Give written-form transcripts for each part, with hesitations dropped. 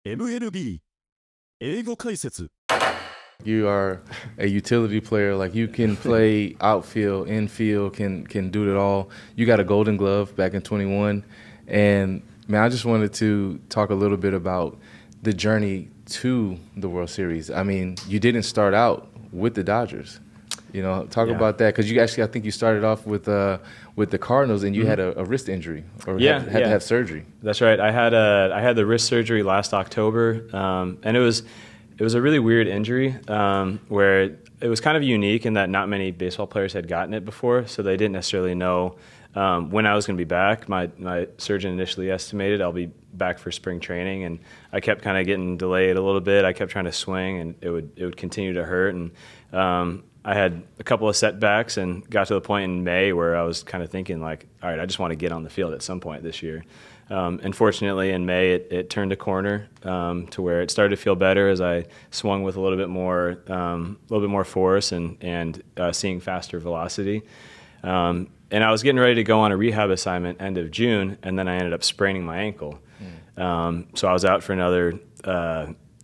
MLB 英語解説 You are a utility player. Like, you can play outfield, infield, can do it all. You got a Golden Glove back in 21. And, man, I just wanted to talk a little bit about the journey to the World Series. I mean, you didn't start out with the Dodgers. You know, talk about that, because you actually, I think you started off with the Cardinals, and you had a wrist injury, or had to have surgery. That's right. I had the wrist surgery last October, and it was a really weird injury where it was kind of unique in that not many baseball players had gotten it before, so they didn't necessarily know when I was going to be back. My surgeon initially estimated I'll be back for spring training, and I kept kind of getting delayed a little bit. I kept trying to swing, and it would continue to hurt, and I had a couple of setbacks and got to the point in May where I was kind of thinking, like, all right, I just want to get on the field at some point this year. And fortunately, in May, it turned a corner to where it started to feel better as I swung with a little bit more force and seeing faster velocity. And I was getting ready to go on a rehab assignment end of June, and then I ended up spraining my ankle. So I was out for another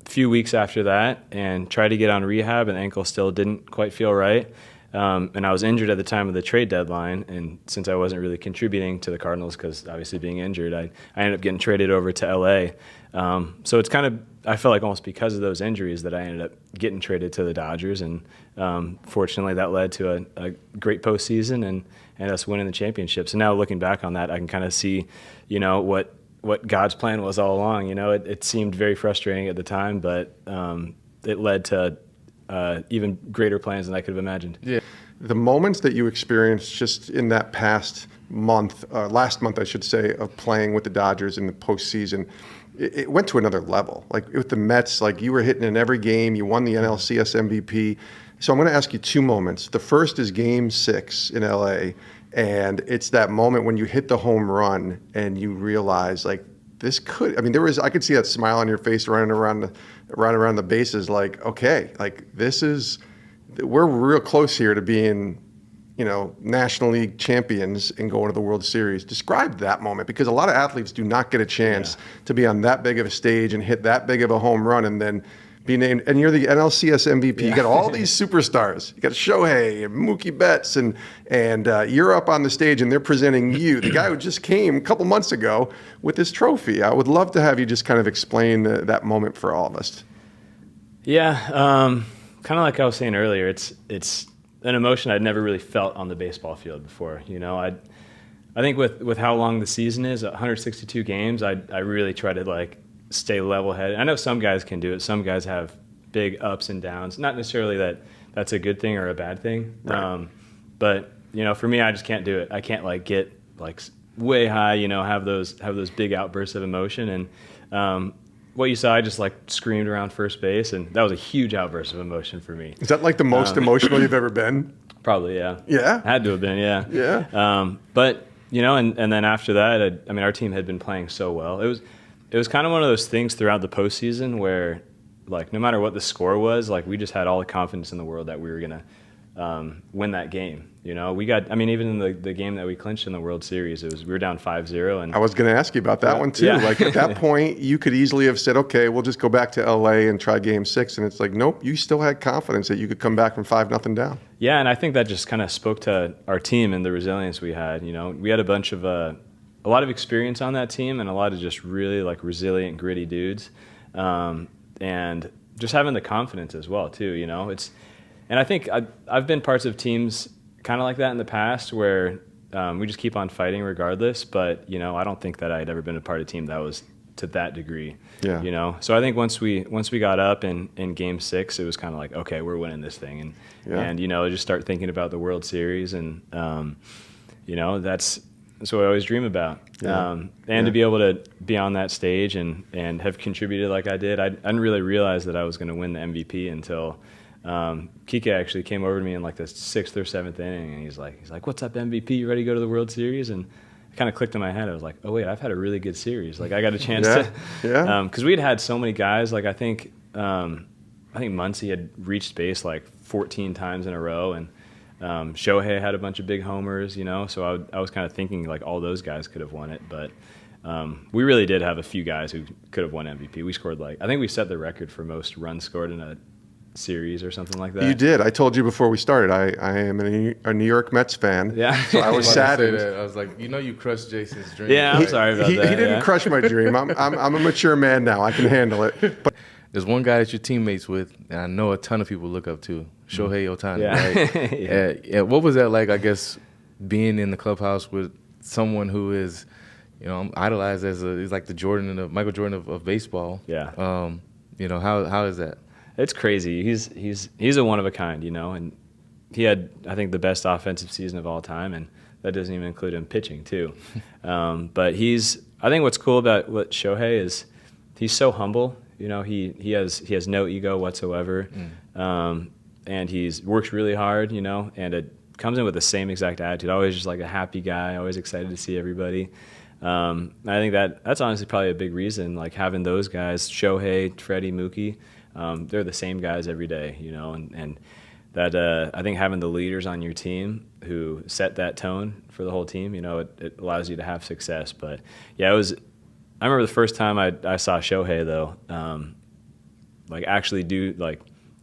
few weeks after that and tried to get on rehab, and the ankle still didn't quite feel right. And I was injured at the time of the trade deadline, and since I wasn't really contributing to the Cardinals because obviously being injured, I ended up getting traded over to LA. So it's kind of, I felt like almost because of those injuries that I ended up getting traded to the Dodgers, and fortunately that led to a great postseason and us winning the championship. So now looking back on that, I can kind of see, you know, what God's plan was all along. You know, it seemed very frustrating at the time, but it led to even greater plans than I could have imagined. Yeah. The moments that you experienced just in that past month, last month I should say, of playing with the Dodgers in the postseason, it went to another level. Like with the Mets, like you were hitting in every game, you won the NLCS MVP. So I'm going to ask you two moments. The first is Game 6 in LA, and it's that moment when you hit the home run and you realize, like, this could, I mean, I could see that smile on your face running around the bases, like, okay, like we're real close here to being, you know, National League champions and going to the World Series. Describe that moment, because a lot of athletes do not get a chance to be on that big of a stage and hit that big of a home run and then be named, and you're the NLCS MVP. You got all these superstars. You got Shohei and Mookie Betts, and you're up on the stage, and they're presenting you, the guy who just came a couple months ago with this trophy. I would love to have you just kind of explain that moment for all of us. Yeah, kind of like I was saying earlier, it's an emotion I'd never really felt on the baseball field before. You know, I think with how long the season is, 162 games, I really try to, like, stay level-headed. I know some guys can do it. Some guys have big ups and downs. Not necessarily that that's a good thing or a bad thing. Right. But, you know, for me, I just can't do it. I can't, like, get, like, way high, you know, have those big outbursts of emotion. And what you saw, I just, like, screamed around first base, and that was a huge outburst of emotion for me. Is that, like, the most emotional you've ever been? Probably, yeah. Yeah? Had to have been, yeah. Yeah. But, you know, and then after that, I mean, our team had been playing so well. It was kind of one of those things throughout the postseason where, like, no matter what the score was, like, we just had all the confidence in the world that we were going to win that game. You know, we got, I mean, even in the game that we clinched in the World Series, we were down 5-0. And I was going to ask you about that one too. Yeah. Like at that point, you could easily have said, okay, we'll just go back to LA and try Game 6. And it's like, nope, you still had confidence that you could come back from 5-0 down. Yeah, and I think that just kind of spoke to our team and the resilience we had. You know, we had a lot of experience on that team and a lot of just really, like, resilient, gritty dudes, and just having the confidence as well too. You know, and I think I've been parts of teams kind of like that in the past where we just keep on fighting regardless. But, you know, I don't think that I had ever been a part of a team that was to that degree. Yeah. You know, so I think once we got up in Game 6, it was kind of like, okay, we're winning this thing, and you know, just start thinking about the World Series, and you know, that's what I always dream about. Yeah. To be able to be on that stage and have contributed like I did. I didn't really realize that I was going to win the MVP until Kike actually came over to me in, like, the 6th or 7th inning, and he's like, "What's up, MVP? You ready to go to the World Series?" And it kind of clicked in my head. I was like, "Oh wait, I've had a really good series. Like, I got a chance to." Yeah. Because we'd had so many guys. Like, I think Muncy had reached base like 14 times in a row, and Shohei had a bunch of big homers, you know, so I was kind of thinking, like, all those guys could have won it. But we really did have a few guys who could have won MVP. We scored I think we set the record for most runs scored in a series or something like that. You did. I told you before we started. I am a New York Mets fan. Yeah. So I was saddened. I was like, you crushed Jason's dream. Yeah, I'm sorry about that. He didn't crush my dream. I'm a mature man now. I can handle it. But there's one guy that you're teammates with, and I know a ton of people look up to, Shohei Ohtani. Yeah. Right? Yeah. What was that like? I guess being in the clubhouse with someone who is, idolized he's like the Michael Jordan of baseball. Yeah. How is that? It's crazy. He's a one of a kind, and he had, I think, the best offensive season of all time, and that doesn't even include him pitching too. But I think what's cool about what Shohei is, he's so humble. He has no ego whatsoever, and he's works really hard. And it comes in with the same exact attitude. Always just like a happy guy. Always excited to see everybody. I think that's honestly probably a big reason. Like having those guys, Shohei, Freddie, Mookie. They're the same guys every day, and that I think having the leaders on your team who set that tone for the whole team, it allows you to have success. But yeah, I remember the first time I saw Shohei though, actually do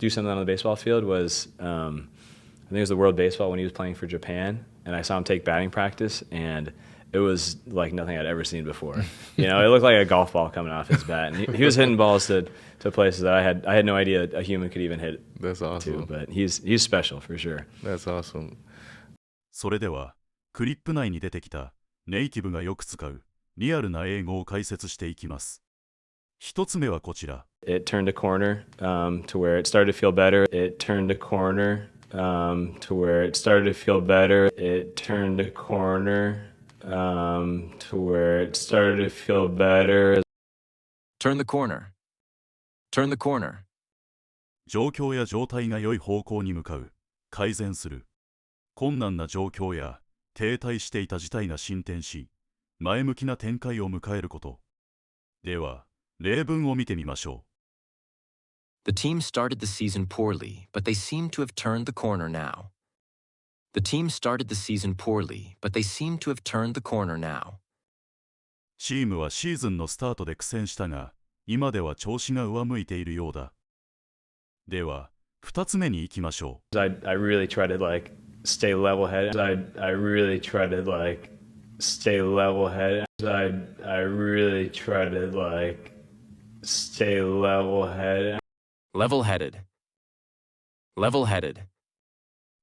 something on the baseball field was I think it was the World Baseball when he was playing for Japan, and I saw him take batting practice, and it was like nothing I'd ever seen before. It looked like a golf ball coming off his bat, and he was hitting balls to places that I had no idea a human could even hit. That's awesome. But he's special for sure. That's awesome. それでは、クリップ内に出てきたネイティブがよく使うリアルな英語を解説していきます。一つ目はこちら。It turned a corner to where it started to feel better. It turned a corner to where it started to feel better. It turned a corner to where it started to feel better. Turn the corner. Turn the corner. 状況や状態が良い方向に向かう、改善する。困難な状況や停滞していた事態が進展し、前向きな展開を迎えること。では、例文を見てみましょう。The team started the season poorly, but they seem to have turned the corner now. The team started the season poorly, but they seem to have turned the corner now. チームはシーズンのスタートで苦戦したが、今では調子が上向いているようだ。では、二つ目に行きましょう。I really try to stay level-headed. I really try to stay level-headed. I really try to stay level-headed. Level-headed. Level-headed.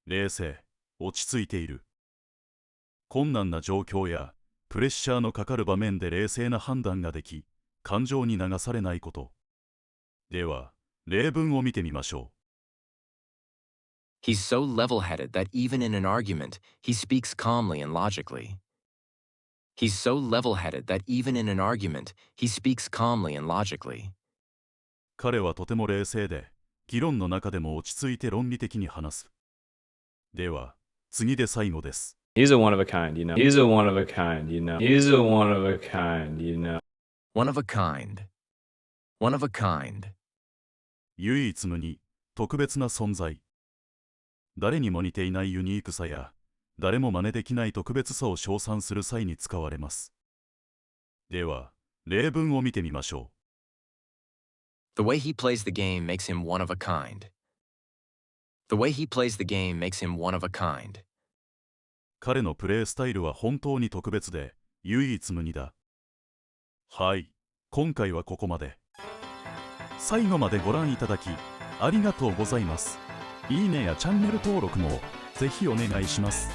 冷静、落ち着いている。困難な状況やプレッシャーのかかる場面で冷静な判断ができ、感情に流されないこと。では、例文を見てみましょう。He's so level-headed that even in an argument, he speaks calmly and logically. He's so level-headed that even in an argument, he speaks calmly and logically. 彼はとても冷静で、議論の中でも落ち着いて論理的に話す。では、次で最後です。He's a one of a kind, He's a one of a kind, He's a one of a kind, One of a kind. One of a kind. 唯一無二、特別な存在。誰にも似ていないユニークさや、誰も真似できない特別さを称賛する際に使われます。では、例文を見てみましょThe way he plays the game makes him one of a kind. The way he plays the game makes him one of a kind. う。彼のプレースタイルは本当に特別で、唯一無二だ。はい、今回はここまで。最後までご覧いただき、ありがとうございます。いいねやチャンネル登録もぜひお願いします。